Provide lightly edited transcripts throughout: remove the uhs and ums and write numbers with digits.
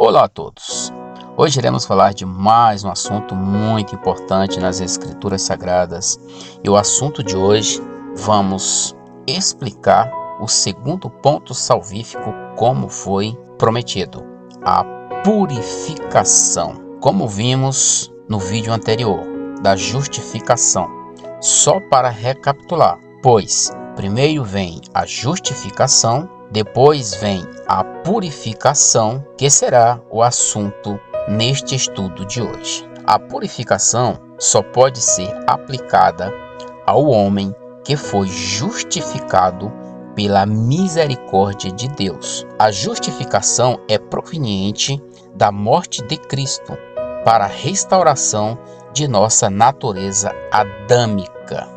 Olá a todos! Hoje iremos falar de mais um assunto muito importante nas Escrituras Sagradas. E o assunto de hoje, vamos explicar o segundo ponto salvífico como foi prometido: a purificação. Como vimos no vídeo anterior, da justificação. Só para recapitular, pois primeiro vem a justificação, depois vem a purificação, que será o assunto neste estudo de hoje. A purificação só pode ser aplicada ao homem que foi justificado pela misericórdia de Deus. A justificação é proveniente da morte de Cristo para a restauração de nossa natureza adâmica.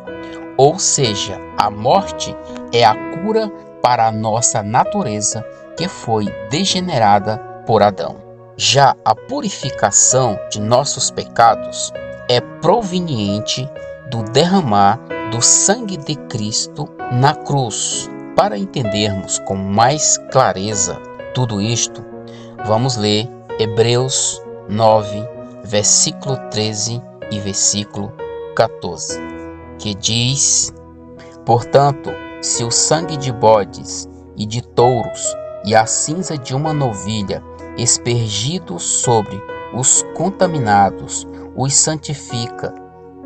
Ou seja, a morte é a cura para a nossa natureza que foi degenerada por Adão. Já a purificação de nossos pecados é proveniente do derramar do sangue de Cristo na cruz. Para entendermos com mais clareza tudo isto, vamos ler Hebreus 9, versículo 13 e versículo 14, que diz: Portanto, se o sangue de bodes e de touros e a cinza de uma novilha espergidos sobre os contaminados os santifica,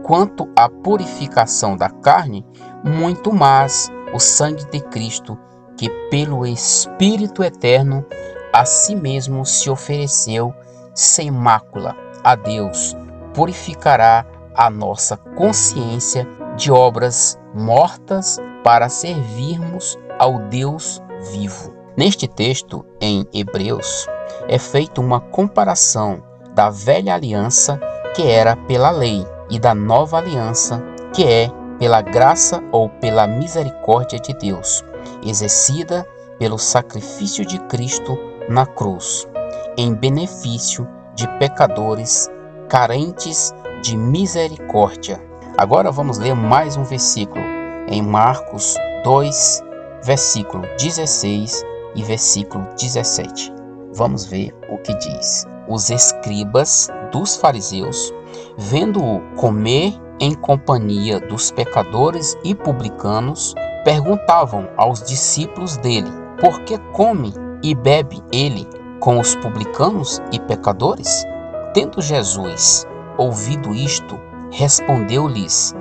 quanto à purificação da carne, muito mais o sangue de Cristo, que pelo Espírito Eterno a si mesmo se ofereceu sem mácula a Deus, purificará a nossa consciência de obras mortas para servirmos ao Deus vivo. Neste texto, em Hebreus, é feita uma comparação da velha aliança, que era pela lei, e da nova aliança, que é pela graça ou pela misericórdia de Deus, exercida pelo sacrifício de Cristo na cruz, em benefício de pecadores carentes de misericórdia. Agora vamos ler mais um versículo em Marcos 2, versículo 16 e versículo 17. Vamos ver o que diz. Os escribas dos fariseus, vendo-o comer em companhia dos pecadores e publicanos, perguntavam aos discípulos dele: por que come e bebe ele com os publicanos e pecadores? Tendo Jesus ouvido isto, respondeu-lhes: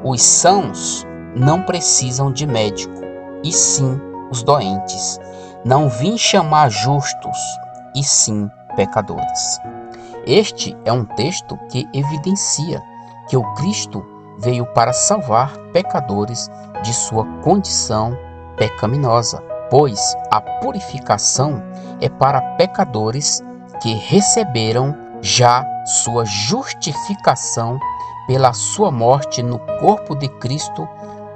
os sãos não precisam de médico, e sim os doentes. Não vim chamar justos, e sim pecadores. Este é um texto que evidencia que o Cristo veio para salvar pecadores de sua condição pecaminosa, pois a purificação é para pecadores que receberam já sua justificação pela sua morte no corpo de Cristo,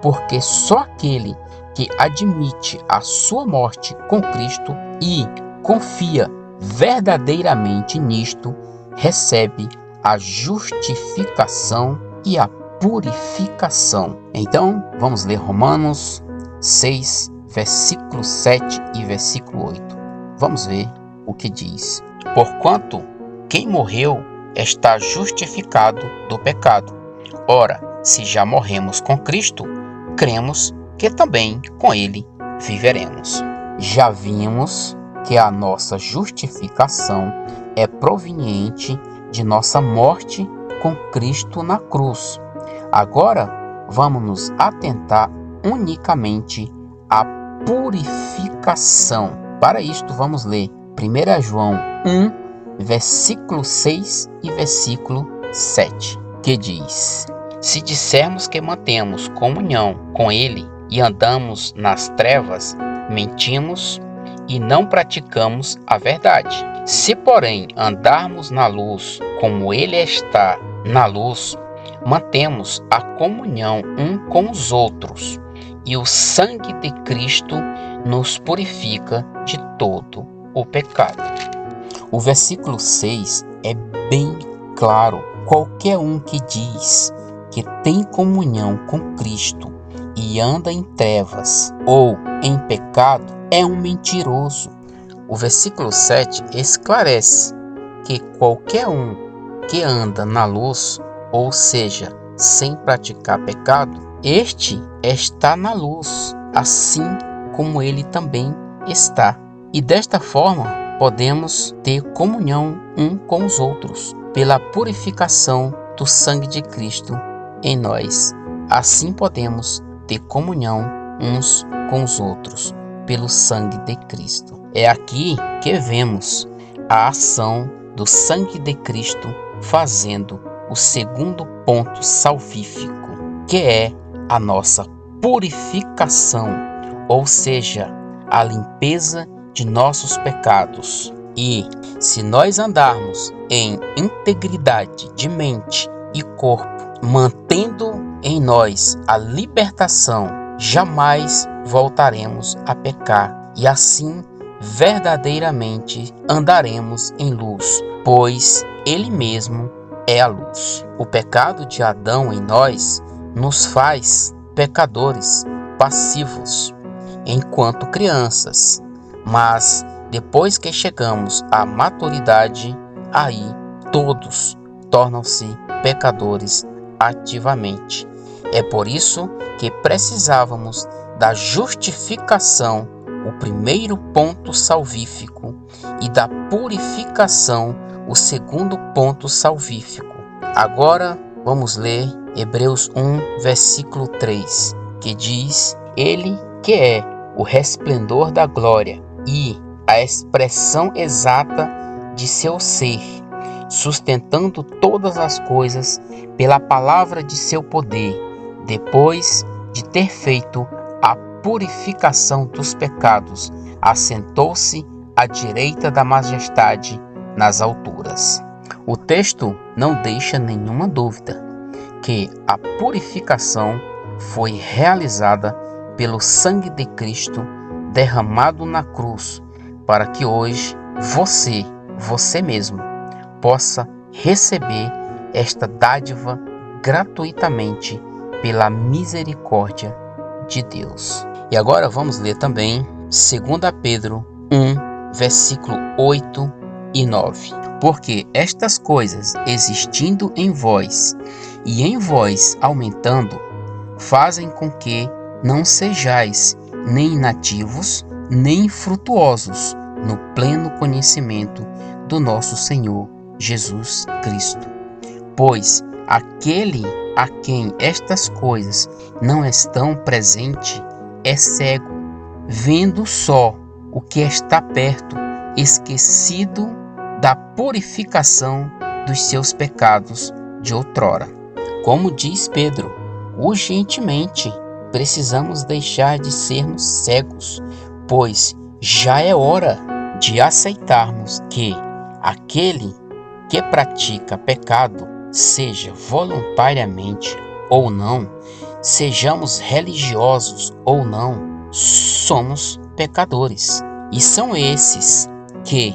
porque só aquele que admite a sua morte com Cristo e confia verdadeiramente nisto, recebe a justificação e a purificação. Então, vamos ler Romanos 6, versículo 7 e versículo 8. Vamos ver o que diz. Porquanto quem morreu está justificado do pecado. Ora, se já morremos com Cristo, cremos que também com ele viveremos. Já vimos que a nossa justificação é proveniente de nossa morte com Cristo na cruz. Agora, vamos nos atentar unicamente à purificação. Para isto, vamos ler 1 João 1, versículo 6 e versículo 7, que diz: se dissermos que mantemos comunhão com ele e andamos nas trevas, mentimos e não praticamos a verdade. Se, porém, andarmos na luz, como ele está na luz, mantemos a comunhão um com os outros, e o sangue de Cristo nos purifica de todo o pecado. O versículo 6 é bem claro. Qualquer um que diz que tem comunhão com Cristo e anda em trevas ou em pecado é um mentiroso. O versículo 7 esclarece que qualquer um que anda na luz, ou seja, sem praticar pecado, este está na luz, assim como ele também está. E desta forma podemos ter comunhão um com os outros, pela purificação do sangue de Cristo em nós. Assim podemos ter comunhão uns com os outros, pelo sangue de Cristo. É aqui que vemos a ação do sangue de Cristo fazendo o segundo ponto salvífico, que é a nossa purificação, ou seja, a limpeza de nossos pecados. E se nós andarmos em integridade de mente e corpo, mantendo em nós a libertação, jamais voltaremos a pecar, e assim verdadeiramente andaremos em luz, pois Ele mesmo é a luz. O pecado de Adão em nós nos faz pecadores passivos enquanto crianças, mas depois que chegamos à maturidade, aí todos tornam-se pecadores ativamente. É por isso que precisávamos da justificação, o primeiro ponto salvífico, e da purificação, o segundo ponto salvífico. Agora vamos ler Hebreus 1, versículo 3, que diz: Ele que é o resplendor da glória e a expressão exata de seu ser, sustentando todas as coisas pela palavra de seu poder, depois de ter feito a purificação dos pecados, assentou-se à direita da majestade nas alturas. O texto não deixa nenhuma dúvida que a purificação foi realizada pelo sangue de Cristo derramado na cruz, para que hoje você mesmo, possa receber esta dádiva gratuitamente pela misericórdia de Deus. E agora vamos ler também 2 Pedro 1, versículo 8 e 9. Porque estas coisas existindo em vós e em vós aumentando, fazem com que não sejais nem inativos, nem infrutuosos no pleno conhecimento do nosso Senhor Jesus Cristo. Pois aquele a quem estas coisas não estão presentes é cego, vendo só o que está perto, esquecido da purificação dos seus pecados de outrora. Como diz Pedro, urgentemente precisamos deixar de sermos cegos, pois já é hora de aceitarmos que aquele que pratica pecado, seja voluntariamente ou não, sejamos religiosos ou não, somos pecadores. E são esses que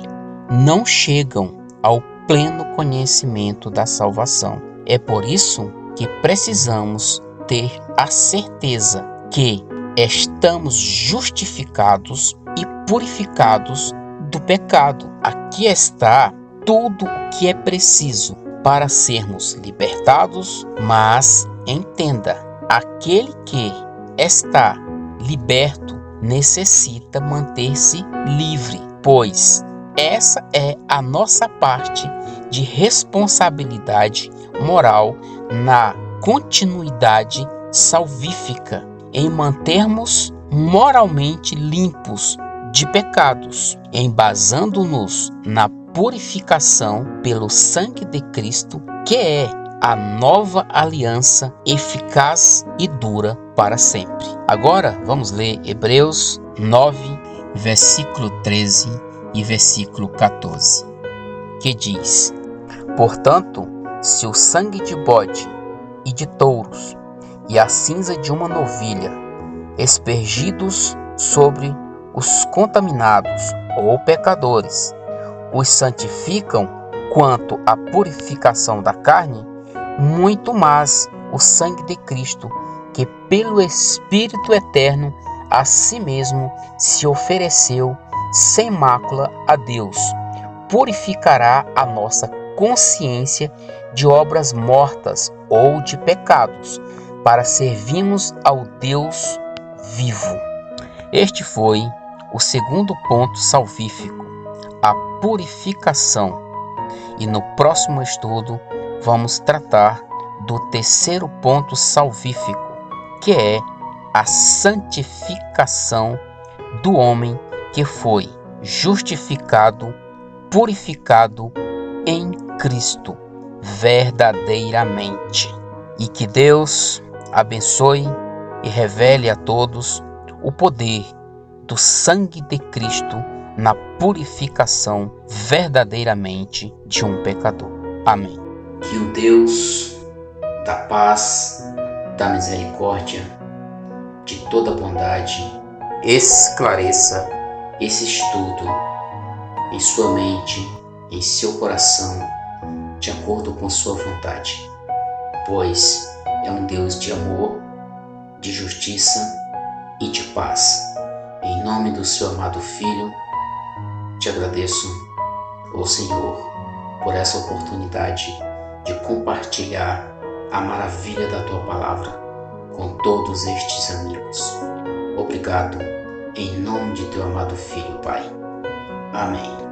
não chegam ao pleno conhecimento da salvação. É por isso que precisamos ter a certeza que estamos justificados e purificados do pecado. Aqui está tudo o que é preciso para sermos libertados, mas entenda, aquele que está liberto necessita manter-se livre, pois essa é a nossa parte de responsabilidade moral na continuidade salvífica, em mantermos moralmente limpos de pecados, embasando-nos na purificação pelo sangue de Cristo, que é a nova aliança eficaz e dura para sempre. Agora vamos ler Hebreus 9, versículo 13 e versículo 14, que diz: Portanto, se o sangue de bode e de touros e a cinza de uma novilha, espergidos sobre os contaminados ou pecadores, os santificam quanto à purificação da carne, muito mais o sangue de Cristo, que pelo Espírito eterno a si mesmo se ofereceu sem mácula a Deus. Purificará a nossa consciência de obras mortas ou de pecados, para servirmos ao Deus vivo. Este foi o segundo ponto salvífico, a purificação. E no próximo estudo vamos tratar do terceiro ponto salvífico, que é a santificação do homem que foi justificado, purificado em Cristo verdadeiramente. E que Deus abençoe e revele a todos o poder do sangue de Cristo na purificação verdadeiramente de um pecador. Amém. Que o Deus da paz, da misericórdia, de toda bondade, esclareça esse estudo em sua mente, em seu coração, de acordo com sua vontade, pois é um Deus de amor, de justiça e de paz. Em nome do seu amado Filho, te agradeço, ó Senhor, por essa oportunidade de compartilhar a maravilha da tua palavra com todos estes amigos. Obrigado, em nome de teu amado Filho, Pai. Amém.